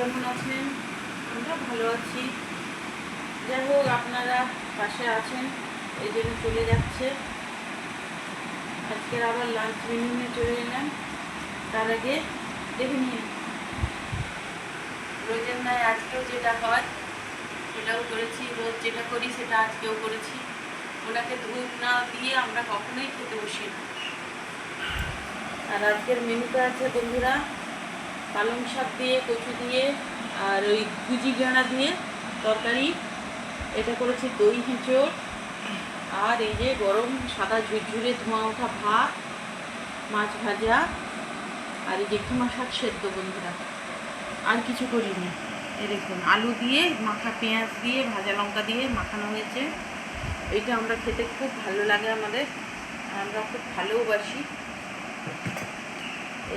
কেমন আছেন? আমরা ভালো আছি। যাই হোক, আপনারা পাশে আছেন, এই জন্য চলে যাচ্ছে। আজকের আবার লাঞ্চ মেনু নিয়ে চলে এলাম। তার আগে দেখে নিন, রোজের নয় আজকেও যেটা হয় সেটাও করেছি, রোজ যেটা করি সেটা আজকেও করেছি। ওনাকে ধূপ না দিয়ে আমরা কখনোই খেতে বসি না। আর আজকের মেনুতে আছে বন্ধুরা, পালং শাক দিয়ে, কচু দিয়ে, আর ওই কুচি গাঁড়া দিয়ে তরকারি। এটা করেছি দই হিঁচড়, আর এই যে গরম সাদা ঝুরঝুরে ধোঁয়া ওঠা ভাত, মাছ ভাজা, আর এই যে কুমা শাক সেদ্ধ বন্ধুরা। আর কিছু করিনি। এই দেখুন, আলু দিয়ে মাখা, পেঁয়াজ দিয়ে, ভাজা লঙ্কা দিয়ে মাখানো হয়েছে। এইটা আমরা খেতে খুব ভালো লাগে আমাদের, আমরা খুব ভালোবাসি।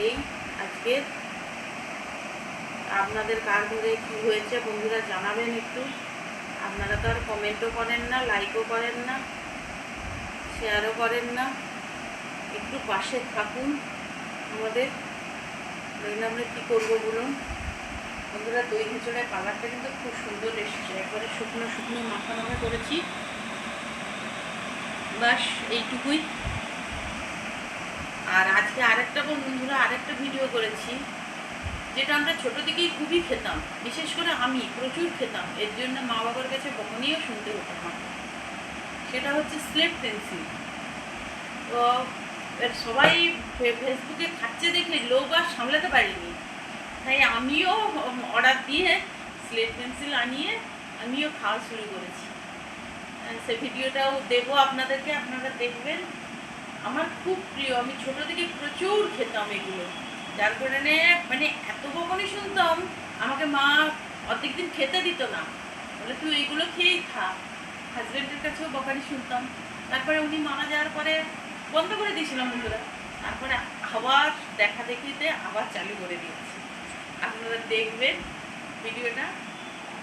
এই আজকে আপনাদের কার ঘরে কী হয়েছে বন্ধুরা জানাবেন একটু। আপনারা তো আর কমেন্টও করেন না, লাইকও করেন না, শেয়ারও করেন না। একটু পাশে থাকুন আমাদের, নইলে আমরা কী করবো বলুন বন্ধুরা। দই হিঁচড়ের কালারটা কিন্তু খুব সুন্দর এসেছে, একবারে শুকনো শুকনো মাখা মাখা করেছি। বাস এইটুকুই। আর আজকে আরেকটা বন্ধুরা আরেকটা ভিডিও করেছি, যেটা আমরা ছোটো থেকেই খুবই খেতাম, বিশেষ করে আমি প্রচুর খেতাম, এর জন্য মা বাবার কাছে বকুনিও শুনতে হতো আমার। সেটা হচ্ছে স্লেট পেন্সিল। তো সবাই ফেসবুকে খাচ্ছে দেখে লোভ আর সামলাতে পারিনি, তাই আমিও অর্ডার দিয়ে স্লেট পেন্সিল আনিয়ে আমিও খাওয়া শুরু করেছি। সে ভিডিওটাও দেবো আপনাদেরকে, আপনারা দেখবেন। আমার খুব প্রিয়, আমি ছোটো থেকে প্রচুর খেতাম এগুলো, যার কারণে মানে এত বকুনি শুনতাম। আমাকে মা অর্ধেক দিন খেতে দিত না, বলে তুই এইগুলো খেয়েই খা। হাজব্যান্ডের কাছেও বকানি শুনতাম। তারপরে উনি মারা যাওয়ার পরে বন্ধ করে দিয়েছিলাম বন্ধুরা, তারপরে আবার দেখা দেখিতে আবার চালু করে দিয়েছি। আপনারা দেখবেন ভিডিওটা,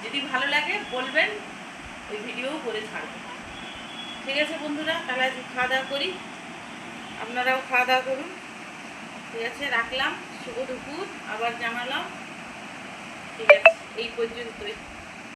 যদি ভালো লাগে বলবেন, ওই ভিডিও করে ছাড়বেন। ঠিক আছে বন্ধুরা, তাহলে আজকে খাওয়া দাওয়া করি, আপনারাও খাওয়া দাওয়া করুন। ঠিক আছে, রাখলাম। শুভ দুপুর আবার জানালাম। ঠিক আছে, এই পর্যন্তই।